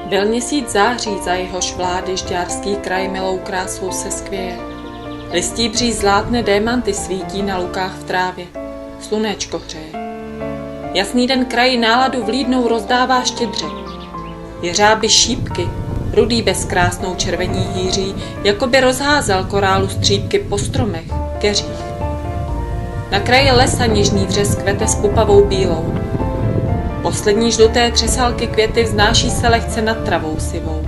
Byl měsíc září, za jehož vlády žďárský kraj milou krásou se skvěje. Listí bříz zlátné démanty svítí na lukách v trávě. Slunéčko hřeje. Jasný den kraji náladu vlídnou rozdává štědře. Jeřáby šípky, rudý bezkrásnou červení hýří, jako by rozházel korálu střípky po stromech, keřích. Na kraji lesa něžný vřes kvete s pupavou bílou. Poslední žluté třesalky květy vznáší se lehce nad travou sivou.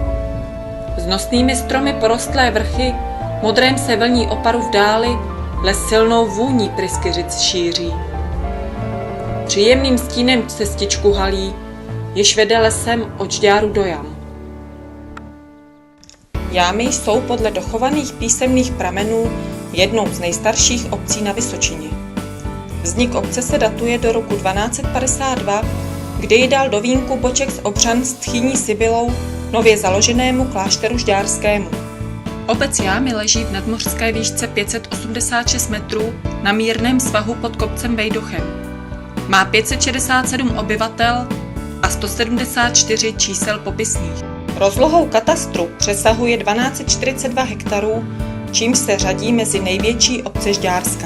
S nosnými stromy porostlé vrchy, modrém se vlní oparu v dáli, les silnou vůní pryskyřic šíří. Příjemným stínem cestičku halí, jež vede lesem od Žďáru do Jam. Jámy jsou podle dochovaných písemných pramenů jednou z nejstarších obcí na Vysočině. Vznik obce se datuje do roku 1252, kdy ji dal do vínku Boček z Obřan s tchýní Sibylou nově založenému klášteru žďárskému. Obec Jámy leží v nadmořské výšce 586 metrů na mírném svahu pod kopcem Vejdochem. Má 567 obyvatel a 174 čísel popisných. Rozlohou katastru přesahuje 1242 hektarů, čímž se řadí mezi největší obce Žďárska.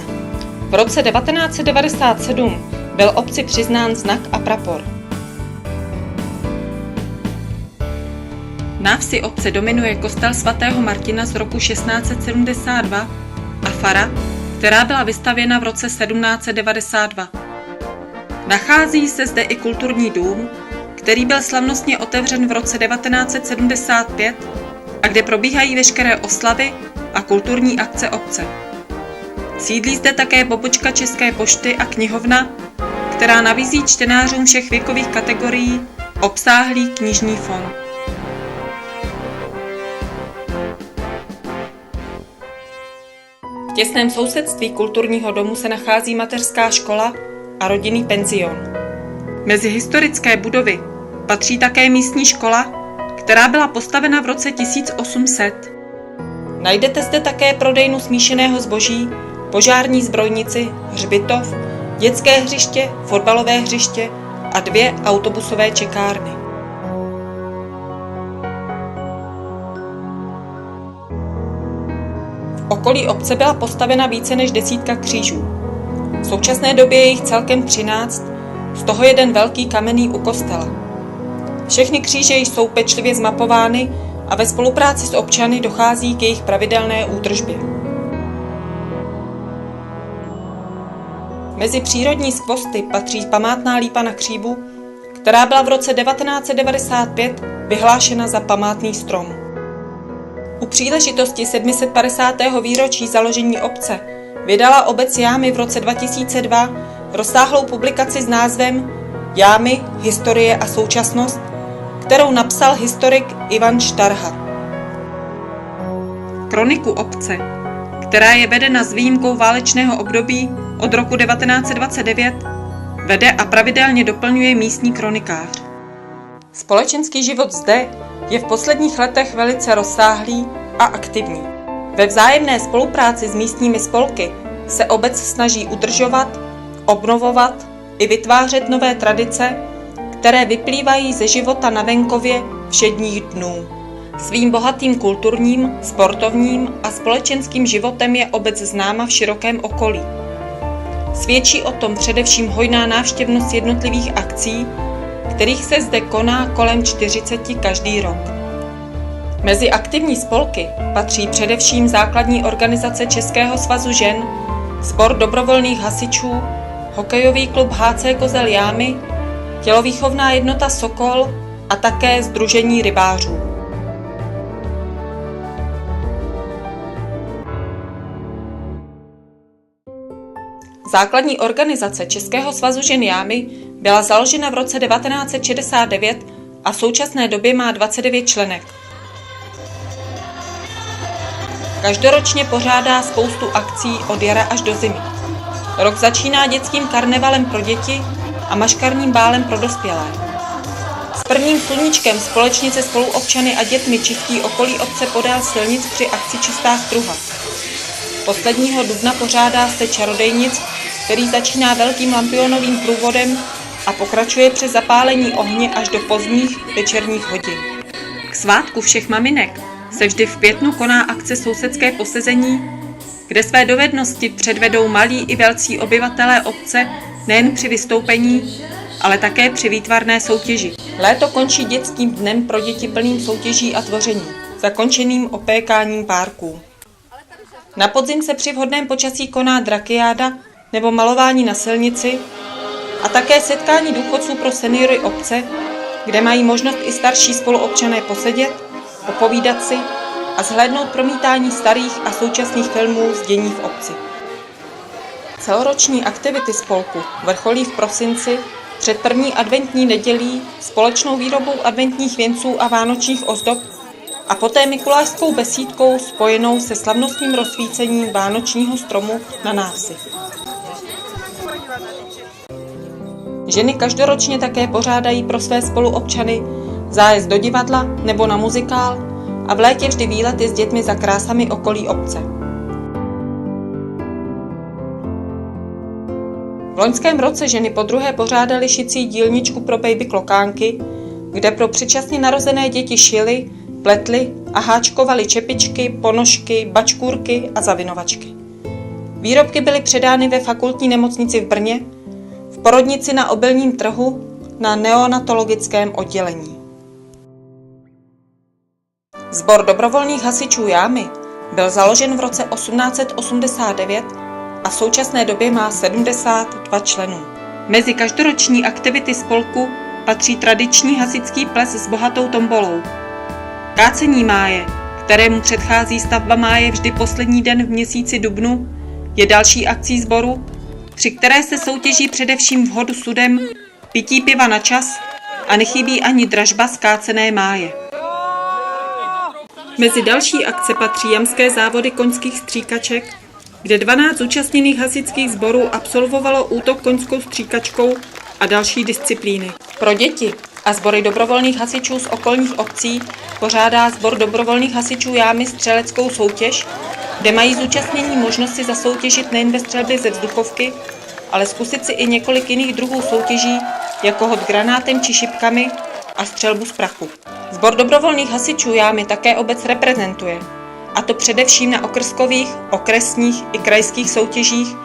V roce 1997 byl obci přiznán znak a prapor. Na vsi obce dominuje kostel svatého Martina z roku 1672 a fara, která byla vystavěna v roce 1792. Nachází se zde i kulturní dům, který byl slavnostně otevřen v roce 1975 a kde probíhají veškeré oslavy a kulturní akce obce. Sídlí zde také pobočka České pošty a knihovna, která nabízí čtenářům všech věkových kategorií obsáhlý knižní fond. V těsném sousedství kulturního domu se nachází mateřská škola a rodinný penzion. Mezi historické budovy patří také místní škola, která byla postavena v roce 1800. Najdete zde také prodejnu smíšeného zboží, požární zbrojnici, hřbitov, dětské hřiště, fotbalové hřiště a 2 autobusové čekárny. V okolí obce byla postavena více než 10 křížů. V současné době je jich celkem 13, z toho jeden velký kamenný u kostela. Všechny kříže jsou pečlivě zmapovány a ve spolupráci s občany dochází k jejich pravidelné údržbě. Mezi přírodní skvosty patří památná lípa na Kříbu, která byla v roce 1995 vyhlášena za památný strom. U příležitosti 750. výročí založení obce vydala obec Jámy v roce 2002 rozsáhlou publikaci s názvem Jámy, historie a současnost, kterou napsal historik Ivan Štarha. Kroniku obce, která je vedena s výjimkou válečného období od roku 1929, vede a pravidelně doplňuje místní kronikář. Společenský život zde je v posledních letech velice rozsáhlý a aktivní. Ve vzájemné spolupráci s místními spolky se obec snaží udržovat, obnovovat i vytvářet nové tradice, které vyplývají ze života na venkově všedních dnů. Svým bohatým kulturním, sportovním a společenským životem je obec známa v širokém okolí. Svědčí o tom především hojná návštěvnost jednotlivých akcí, kterých se zde koná kolem 40 každý rok. Mezi aktivní spolky patří především základní organizace Českého svazu žen, Sbor dobrovolných hasičů, hokejový klub HC Kozel Jámy, tělovýchovná jednota Sokol a také Sdružení rybářů. Základní organizace Českého svazu žen Jámy byla založena v roce 1969 a v současné době má 29 členek. Každoročně pořádá spoustu akcí od jara až do zimy. Rok začíná dětským karnevalem pro děti a maškarním bálem pro dospělé. S prvním sluníčkem společně se spoluobčany a dětmi čistí okolí obce podél silnic při akci Čistá struha. Posledního dubna pořádá se čarodejnic, který začíná velkým lampionovým průvodem a pokračuje přes zapálení ohně až do pozdních večerních hodin. K svátku všech maminek se vždy v květnu koná akce Sousedské posezení, kde své dovednosti předvedou malí i velcí obyvatelé obce nejen při vystoupení, ale také při výtvarné soutěži. Léto končí dětským dnem pro děti plným soutěží a tvoření, zakončeným opékáním párků. Na podzim se při vhodném počasí koná drakiáda nebo malování na silnici a také setkání důchodců pro seniory obce, kde mají možnost i starší spoluobčané posedět, popovídat si a zhlédnout promítání starých a současných filmů z dění v obci. Celoroční aktivity spolku vrcholí v prosinci před první adventní nedělí společnou výrobou adventních věnců a vánočních ozdob a poté mikulášskou besídkou spojenou se slavnostním rozsvícením vánočního stromu na návsi. Ženy každoročně také pořádají pro své spoluobčany zájezd do divadla nebo na muzikál a v létě vždy výlety s dětmi za krásami okolí obce. V loňském roce ženy podruhé pořádaly šicí dílničku pro baby klokánky, kde pro předčasně narozené děti šily, pletly a háčkovaly čepičky, ponožky, bačkůrky a zavinovačky. Výrobky byly předány ve fakultní nemocnici v Brně, v porodnici na Obilním trhu, na neonatologickém oddělení. Sbor dobrovolných hasičů Jámy byl založen v roce 1889 a v současné době má 72 členů. Mezi každoroční aktivity spolku patří tradiční hasičský ples s bohatou tombolou. Kácení máje, kterému předchází stavba máje vždy poslední den v měsíci dubnu, je další akcí sboru, při které se soutěží především v hodu sudem, pití piva na čas a nechybí ani dražba skácené máje. Mezi další akce patří jamské závody koňských stříkaček, kde 12 zúčastněných hasičských sborů absolvovalo útok koňskou stříkačkou a další disciplíny. Pro děti a sbory dobrovolných hasičů z okolních obcí pořádá sbor dobrovolných hasičů Jámy střeleckou soutěž, kde mají zúčastnění možnost si zasoutěžit nejen ve střelbě ze vzduchovky, ale zkusit si i několik jiných druhů soutěží, jako hod granátem či šipkami a střelbu z prachu. Sbor dobrovolných hasičů Jámy také obec reprezentuje, a to především na okrskových, okresních i krajských soutěžích,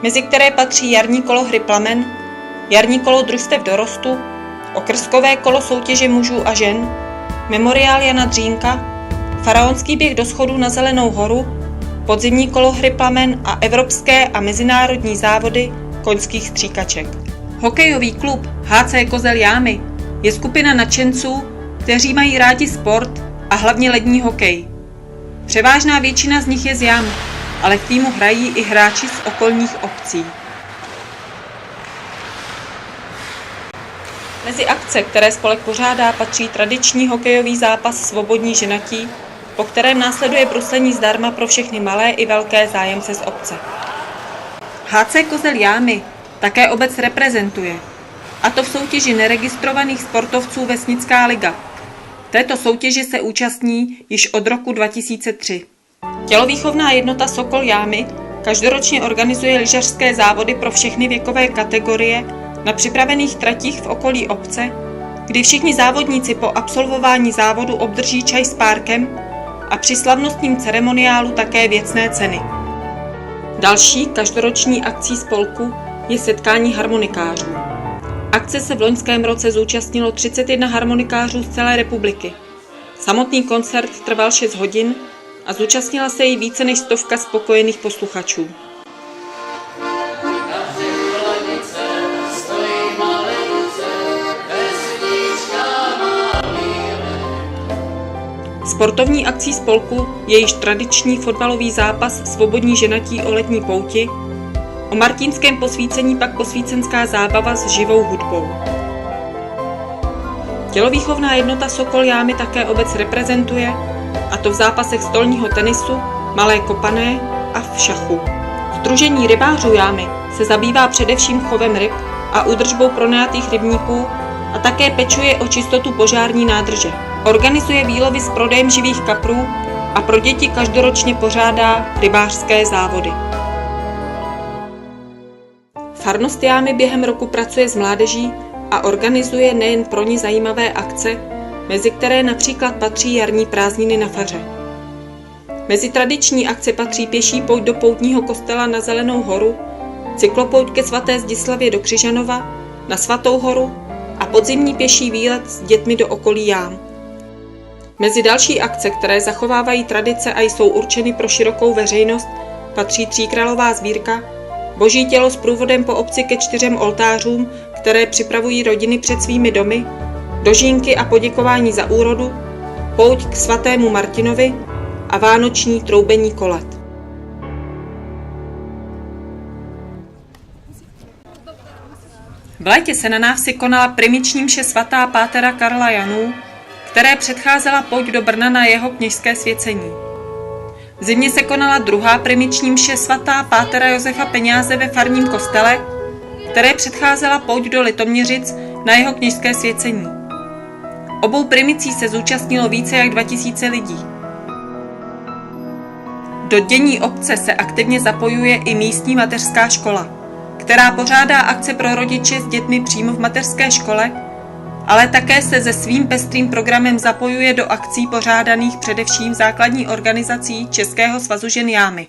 mezi které patří jarní kolo hry Plamen, jarní kolo družstev dorostu, okrskové kolo soutěže mužů a žen, memoriál Jana Dřínka, faraonský běh do schodů na Zelenou horu, podzimní kolo hry Plamen a evropské a mezinárodní závody koňských stříkaček. Hokejový klub HC Kozel Jámy je skupina nadšenců, kteří mají rádi sport a hlavně lední hokej. Převážná většina z nich je z Jam, ale v týmu hrají i hráči z okolních obcí. Mezi akce, které spolek pořádá, patří tradiční hokejový zápas Svobodní ženatí, po kterém následuje bruslení zdarma pro všechny malé i velké zájemce z obce. HC Kozel Jámy také obec reprezentuje, a to v soutěži neregistrovaných sportovců Vesnická liga. Této soutěži se účastní již od roku 2003. Tělovýchovná jednota Sokol Jámy každoročně organizuje lyžařské závody pro všechny věkové kategorie na připravených tratích v okolí obce, kdy všichni závodníci po absolvování závodu obdrží čaj s párkem a při slavnostním ceremoniálu také věcné ceny. Další každoroční akcí spolku je setkání harmonikářů. Akce se v loňském roce zúčastnilo 31 harmonikářů z celé republiky. Samotný koncert trval 6 hodin a zúčastnila se jí více než 100 spokojených posluchačů. Sportovní akcí spolku je již tradiční fotbalový zápas Svobodní ženatí o letní pouti, o martinském posvícení pak posvícenská zábava s živou hudbou. Tělovýchovná jednota Sokol Jámy také obec reprezentuje, a to v zápasech stolního tenisu, malé kopané a v šachu. Sdružení rybářů Jámy se zabývá především chovem ryb a údržbou pronajatých rybníků a také pečuje o čistotu požární nádrže. Organizuje výlovy s prodejem živých kaprů a pro děti každoročně pořádá rybářské závody. Farnost Jámy během roku pracuje s mládeží a organizuje nejen pro ní zajímavé akce, mezi které například patří jarní prázdniny na faře. Mezi tradiční akce patří pěší pouť do poutního kostela na Zelenou horu, cyklopouť ke svaté Zdislavě do Křižanova, na Svatou horu a podzimní pěší výlet s dětmi do okolí jám. Mezi další akce, které zachovávají tradice a jsou určeny pro širokou veřejnost, patří tříkrálová sbírka, Boží tělo s průvodem po obci ke 4 oltářům, které připravují rodiny před svými domy, dožínky a poděkování za úrodu, pouť k svatému Martinovi a vánoční troubení kolet. V létě se na návsi konala primiční mše svatá pátera Karla Janů, které předcházela pouť do Brna na jeho kněžské svěcení. V zimě se konala druhá primiční mše svatá pátera Josefa Peňáze ve farním kostele, které předcházela pouť do Litoměřic na jeho kněžské svěcení. Obou primicí se zúčastnilo více jak 2000 lidí. Do dění obce se aktivně zapojuje i místní mateřská škola, která pořádá akce pro rodiče s dětmi přímo v mateřské škole, ale také se svým pestrým programem zapojuje do akcí pořádaných především základní organizací Českého svazu žen Jámy.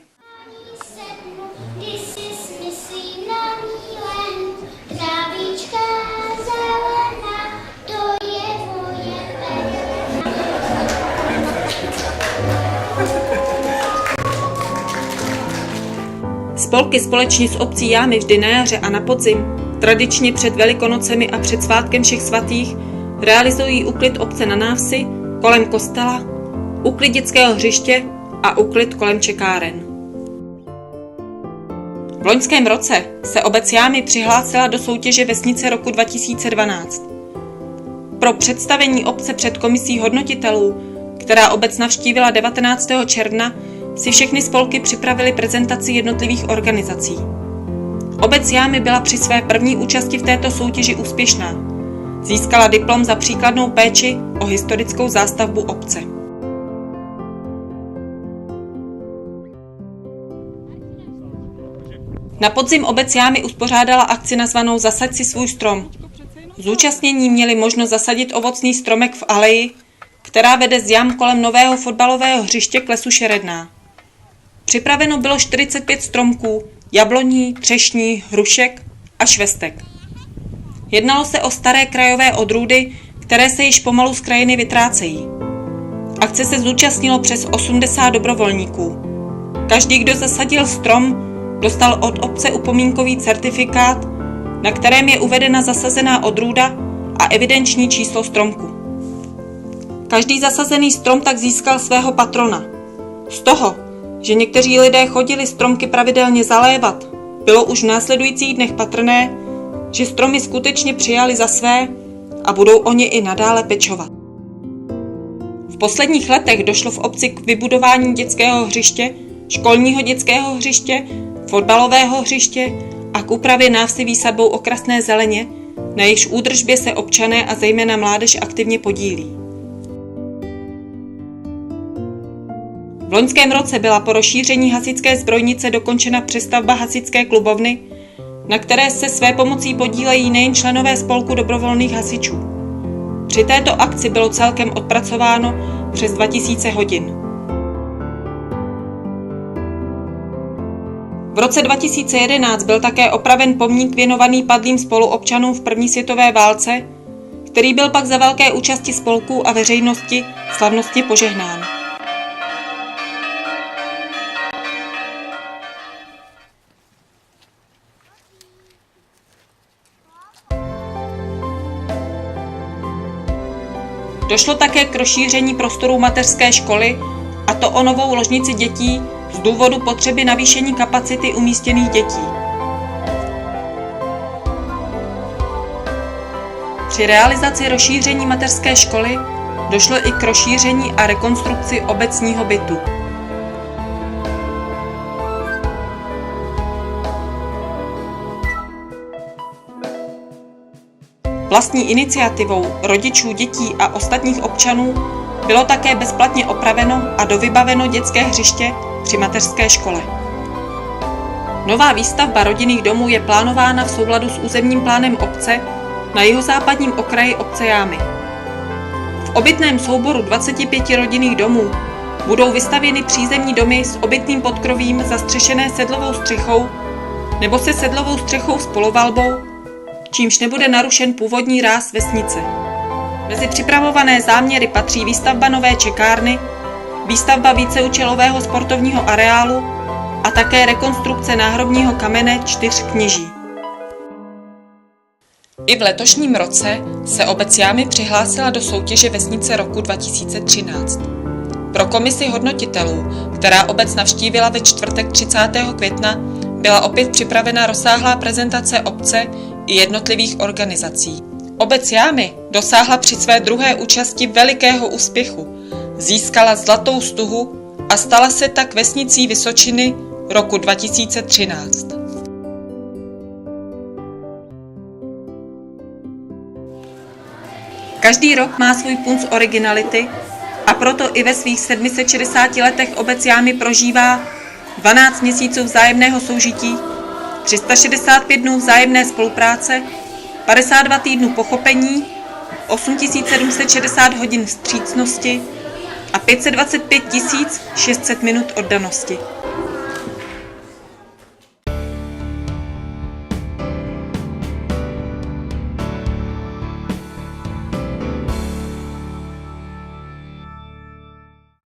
Spolky společně s obcí Jámy vždy na jaře a na podzim, tradičně před Velikonocemi a před svátkem všech svatých, realizují úklid obce na návsi, kolem kostela, úklid dětského hřiště a úklid kolem čekáren. V loňském roce se obec Jámy přihlásila do soutěže Vesnice roku 2012. Pro představení obce před komisí hodnotitelů, která obec navštívila 19. června, si všechny spolky připravily prezentaci jednotlivých organizací. Obec Jámy byla při své první účasti v této soutěži úspěšná. Získala diplom za příkladnou péči o historickou zástavbu obce. Na podzim obec Jámy uspořádala akci nazvanou Zasaď si svůj strom. Zúčastnění měli možnost zasadit ovocný stromek v aleji, která vede z jam kolem nového fotbalového hřiště k lesu Šeredná. Připraveno bylo 45 stromků, jabloní, třešní, hrušek a švestek. Jednalo se o staré krajové odrůdy, které se již pomalu z krajiny vytrácejí. Akce se zúčastnilo přes 80 dobrovolníků. Každý, kdo zasadil strom, dostal od obce upomínkový certifikát, na kterém je uvedena zasazená odrůda a evidenční číslo stromku. Každý zasazený strom tak získal svého patrona. Z toho, že někteří lidé chodili stromky pravidelně zalévat, bylo už v následujících dnech patrné, že stromy skutečně přijali za své a budou o ně i nadále pečovat. V posledních letech došlo v obci k vybudování dětského hřiště, školního dětského hřiště, fotbalového hřiště a k úpravě návsi výsadbou okrasné zeleně, na jejichž údržbě se občané a zejména mládež aktivně podílí. V loňském roce byla po rozšíření hasičské zbrojnice dokončena přestavba hasičské klubovny, na které se své pomocí podílejí nejen členové spolku dobrovolných hasičů. Při této akci bylo celkem odpracováno přes 2000 hodin. V roce 2011 byl také opraven pomník věnovaný padlým spoluobčanům v první světové válce, který byl pak za velké účasti spolků a veřejnosti slavnostně požehnán. Došlo také k rozšíření prostorů mateřské školy, a to o novou ložnici dětí z důvodu potřeby navýšení kapacity umístěných dětí. Při realizaci rozšíření mateřské školy došlo i k rozšíření a rekonstrukci obecního bytu. Vlastní iniciativou rodičů, dětí a ostatních občanů bylo také bezplatně opraveno a dovybaveno dětské hřiště při mateřské škole. Nová výstavba rodinných domů je plánována v souladu s územním plánem obce na jihozápadním okraji obce Jámy. V obytném souboru 25 rodinných domů budou vystavěny přízemní domy s obytným podkrovím zastřešené sedlovou střechou nebo se sedlovou střechou s polovalbou, čímž nebude narušen původní ráz vesnice. Mezi připravované záměry patří výstavba nové čekárny, výstavba víceúčelového sportovního areálu a také rekonstrukce náhrobního kamene 4 kněží. I v letošním roce se obec Jámy přihlásila do soutěže Vesnice roku 2013. Pro komisi hodnotitelů, která obec navštívila ve čtvrtek 30. května, byla opět připravena rozsáhlá prezentace obce i jednotlivých organizací. Obec Jámy dosáhla při své druhé účasti velikého úspěchu, získala zlatou stuhu a stala se tak vesnicí Vysočiny roku 2013. Každý rok má svůj punc originality a proto i ve svých 760 letech obec Jámy prožívá 12 měsíců vzájemného soužití, 365 dnů vzájemné spolupráce, 52 týdnů pochopení, 8760 hodin vstřícnosti a 525 600 minut oddanosti.